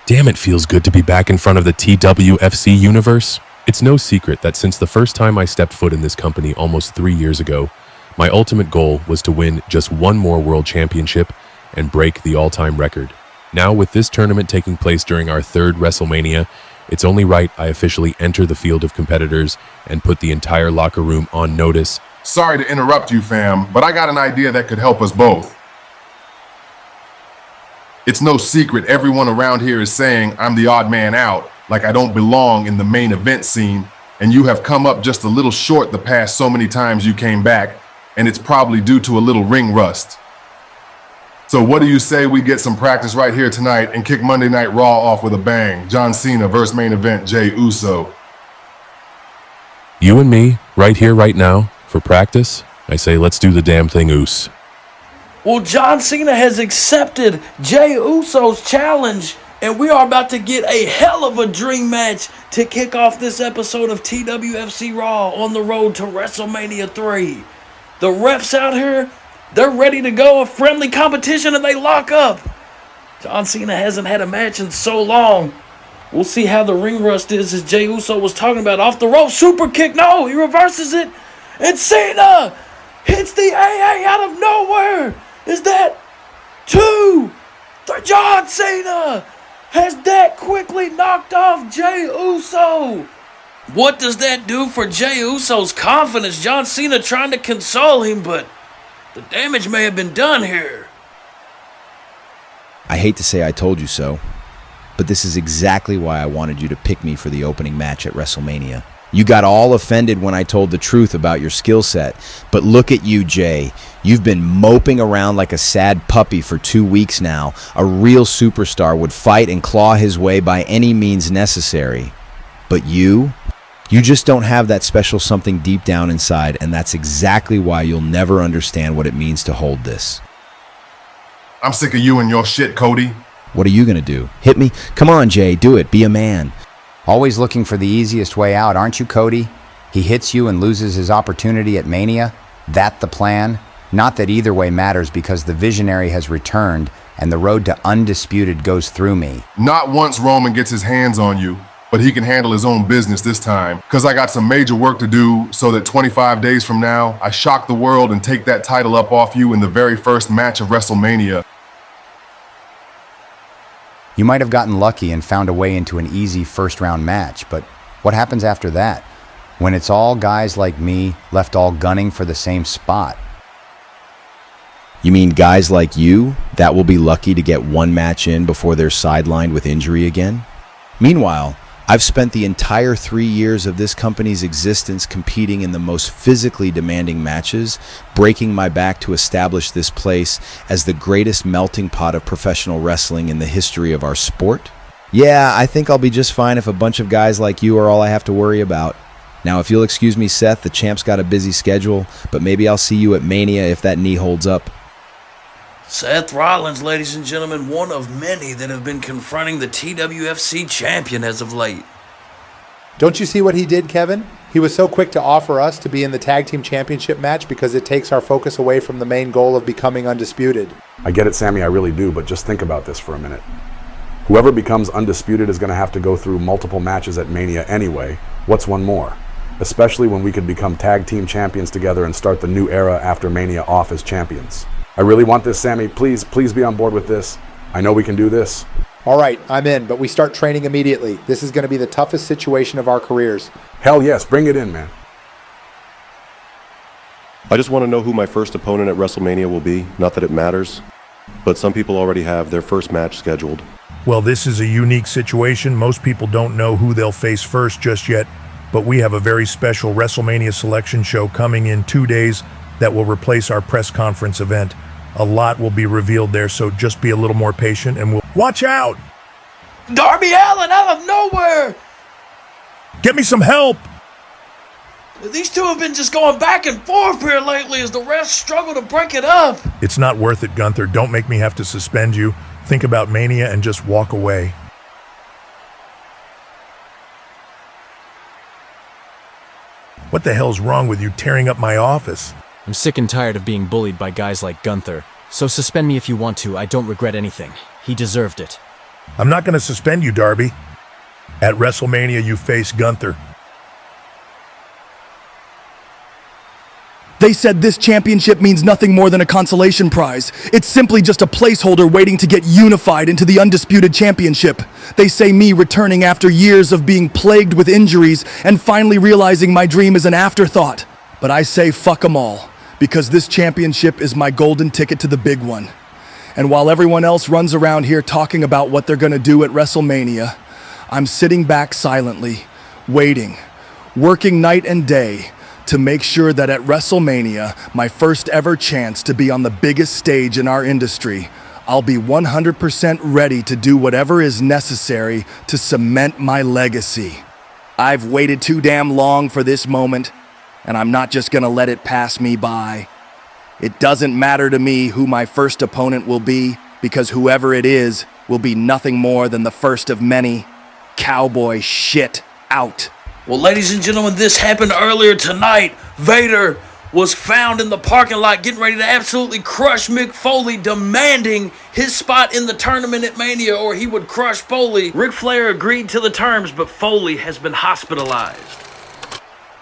Damn, it feels good to be back in front of the TWFC universe. It's no secret that since the first time I stepped foot in this company almost 3 years ago, my ultimate goal was to win just one more world championship and break the all-time record. Now, with this tournament taking place during our third WrestleMania, it's only right I officially enter the field of competitors and put the entire locker room on notice. Sorry to interrupt you, fam, but I got an idea that could help us both. It's no secret everyone around here is saying I'm the odd man out, like I don't belong in the main event scene, and you have come up just a little short the past so many times you came back, and it's probably due to a little ring rust. So what do you say we get some practice right here tonight and kick Monday Night Raw off with a bang? John Cena versus main event Jey Uso. You and me, right here, right now, for practice? I say let's do the damn thing, Oos. Well, John Cena has accepted Jey Uso's challenge, and we are about to get a hell of a dream match to kick off this episode of TWFC Raw on the road to WrestleMania 3. The refs out here, they're ready to go, a friendly competition, and they lock up. John Cena hasn't had a match in so long. We'll see how the ring rust is, as Jey Uso was talking about. Off the rope, super kick. No, he reverses it. And Cena hits the AA out of nowhere. Is that 2? John Cena has that quickly knocked off Jey Uso. What does that do for Jey Uso's confidence? John Cena trying to console him, but the damage may have been done here. I hate to say I told you so, but this is exactly why I wanted you to pick me for the opening match at WrestleMania. You got all offended when I told the truth about your skill set, but look at you, Jay. You've been moping around like a sad puppy for 2 weeks now. A real superstar would fight and claw his way by any means necessary. But you just don't have that special something deep down inside, and that's exactly why you'll never understand what it means to hold this. I'm sick of you and your shit, Cody. What are you gonna do? Hit me? Come on, Jay, do it. Be a man. Always looking for the easiest way out, aren't you, Cody? He hits you and loses his opportunity at Mania? That the plan? Not that either way matters, because the visionary has returned and the road to undisputed goes through me. Not once Roman gets his hands on you, but he can handle his own business this time, because I got some major work to do so that 25 days from now, I shock the world and take that title up off you in the very first match of WrestleMania. You might have gotten lucky and found a way into an easy first-round match, but what happens after that? When it's all guys like me left all gunning for the same spot? You mean guys like you that will be lucky to get one match in before they're sidelined with injury again? Meanwhile, I've spent the entire 3 years of this company's existence competing in the most physically demanding matches, breaking my back to establish this place as the greatest melting pot of professional wrestling in the history of our sport. Yeah, I think I'll be just fine if a bunch of guys like you are all I have to worry about. Now, if you'll excuse me, Seth, the champ's got a busy schedule, but maybe I'll see you at Mania if that knee holds up. Seth Rollins, ladies and gentlemen, one of many that have been confronting the TWFC champion as of late. Don't you see what he did, Kevin? He was so quick to offer us to be in the tag team championship match because it takes our focus away from the main goal of becoming undisputed. I get it, Sammy, I really do, but just think about this for a minute. Whoever becomes undisputed is going to have to go through multiple matches at Mania anyway. What's one more? Especially when we could become tag team champions together and start the new era after Mania off as champions. I really want this, Sammy. Please be on board with this. I know we can do this. All right, I'm in, but we start training immediately. This is going to be the toughest situation of our careers. Hell yes, bring it in, man. I just want to know who my first opponent at WrestleMania will be. Not that it matters, but some people already have their first match scheduled. Well, this is a unique situation. Most people don't know who they'll face first just yet, but we have a very special WrestleMania selection show coming in 2 days that will replace our press conference event. A lot will be revealed there, so just be a little more patient and we'll... Watch out! Darby Allin out of nowhere! Get me some help! These two have been just going back and forth here lately as the refs struggle to break it up. It's not worth it, Gunther. Don't make me have to suspend you. Think about Mania and just walk away. What the hell's wrong with you tearing up my office? I'm sick and tired of being bullied by guys like Gunther. So suspend me if you want to. I don't regret anything. He deserved it. I'm not going to suspend you, Darby. At WrestleMania, you face Gunther. They said this championship means nothing more than a consolation prize. It's simply just a placeholder waiting to get unified into the undisputed championship. They say me returning after years of being plagued with injuries and finally realizing my dream is an afterthought. But I say fuck 'em all, because this championship is my golden ticket to the big one. And while everyone else runs around here talking about what they're gonna do at WrestleMania, I'm sitting back silently, waiting, working night and day, to make sure that at WrestleMania, my first ever chance to be on the biggest stage in our industry, I'll be 100% ready to do whatever is necessary to cement my legacy. I've waited too damn long for this moment, and I'm not just gonna let it pass me by. It doesn't matter to me who my first opponent will be, because whoever it is will be nothing more than the first of many. Cowboy shit out. Well, ladies and gentlemen, this happened earlier tonight. Vader was found in the parking lot getting ready to absolutely crush Mick Foley, demanding his spot in the tournament at Mania or he would crush Foley. Ric Flair agreed to the terms, but Foley has been hospitalized.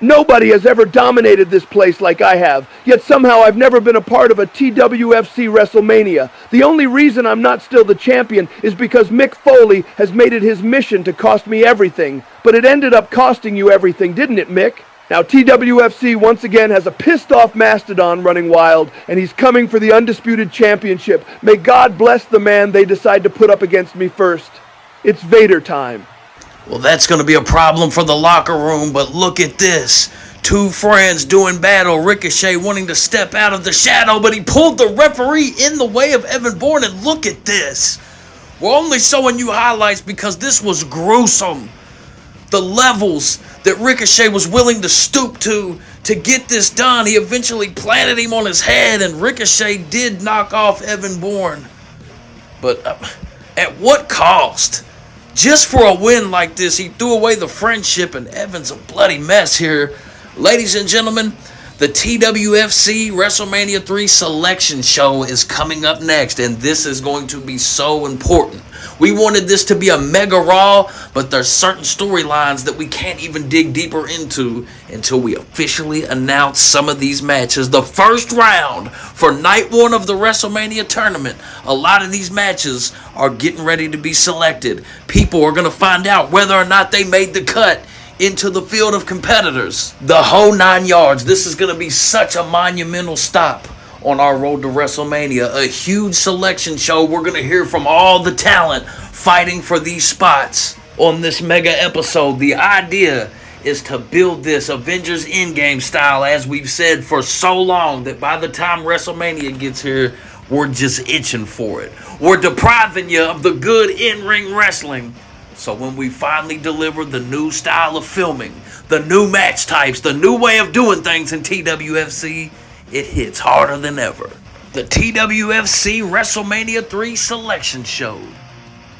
Nobody has ever dominated this place like I have, yet somehow I've never been a part of a TWFC WrestleMania. The only reason I'm not still the champion is because Mick Foley has made it his mission to cost me everything. But it ended up costing you everything, didn't it, Mick? Now TWFC once again has a pissed off Mastodon running wild, and he's coming for the undisputed championship. May God bless the man they decide to put up against me first. It's Vader time. Well, that's going to be a problem for the locker room, but look at this. Two friends doing battle. Ricochet wanting to step out of the shadow, but he pulled the referee in the way of Evan Bourne, and look at this. We're only showing you highlights because this was gruesome. The levels that Ricochet was willing to stoop to get this done. He eventually planted him on his head, and Ricochet did knock off Evan Bourne. But at what cost? Just for a win like this, he threw away the friendship, and Evan's a bloody mess here. Ladies and gentlemen, the TWFC WrestleMania 3 selection show is coming up next, and this is going to be so important. We wanted this to be a mega Raw, but there's certain storylines that we can't even dig deeper into until we officially announce some of these matches. The first round for night one of the WrestleMania tournament, a lot of these matches are getting ready to be selected. People are going to find out whether or not they made the cut into the field of competitors. The whole 9 yards. This is going to be such a monumental stop on our road to WrestleMania. A huge selection show. We're going to hear from all the talent fighting for these spots on this mega episode. The idea is to build this Avengers Endgame style, as we've said for so long, that by the time WrestleMania gets here, we're just itching for it. We're depriving you of the good in-ring wrestling. So when we finally deliver the new style of filming, the new match types, the new way of doing things in TWFC, it hits harder than ever. The TWFC WrestleMania 3 selection show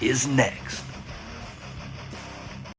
is next.